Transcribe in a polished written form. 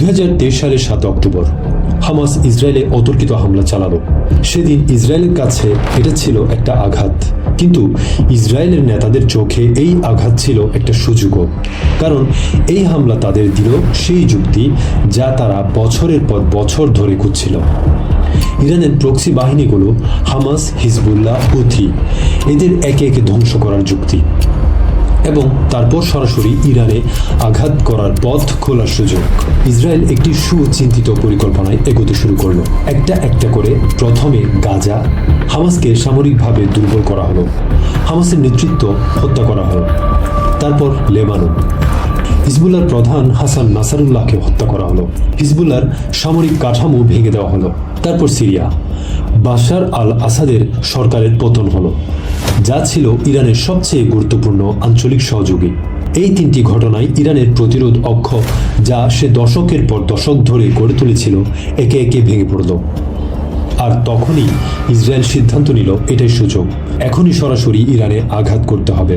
2023 সালের 7 October Hamas ইসরায়েলে অতর্কিত হামলা চালালো। সেদিন ইসরায়েলের কাছে এটা ছিল একটা আঘাত, কিন্তু ইসরায়েলের নেতাদের চোখে এই আঘাত ছিল একটা সুযোগও। কারণ এই হামলা তাদের দিল সেই যুক্তি যা তারা বছরের পর বছর ধরে খুঁজছিল। ইরানের প্রক্সি বাহিনীগুলো হামাস, হিজবুল্লাহ, হুথি এদের একে একে ধ্বংস করার যুক্তি, এবং তারপর সরাসরি ইরানে আঘাত করার পথ খোলার সুযোগ। ইসরায়েল একটি সুচিন্তিত পরিকল্পনায় এগোতে শুরু করলো। একটা একটা করে প্রথমে গাজা, হামাসকে সামরিকভাবে দুর্বল করা হলো, হামাসের নেতৃত্ব হত্যা করা হলো। তারপর লেবানন, হিজবুল্লাহর প্রধান হাসান নাসারুল্লাহকে হত্যা করা হলো, হিজবুল্লাহর সামরিক কাঠামো ভেঙে দেওয়া হলো। তারপর সিরিয়া, বাশার আল আসাদের সরকারের পতন হলো, যা ছিল ইরানের সবচেয়ে গুরুত্বপূর্ণ আঞ্চলিক সহযোগী। এই তিনটি ঘটনায় ইরানের প্রতিরোধ অক্ষ, যা সে দশকের পর দশক ধরে গড়ে তুলেছিল, একে একে ভেঙে পড়ল। আর তখনই ইসরায়েল সিদ্ধান্ত নিল এটাই সুযোগ, এখনই সরাসরি ইরানে আঘাত করতে হবে।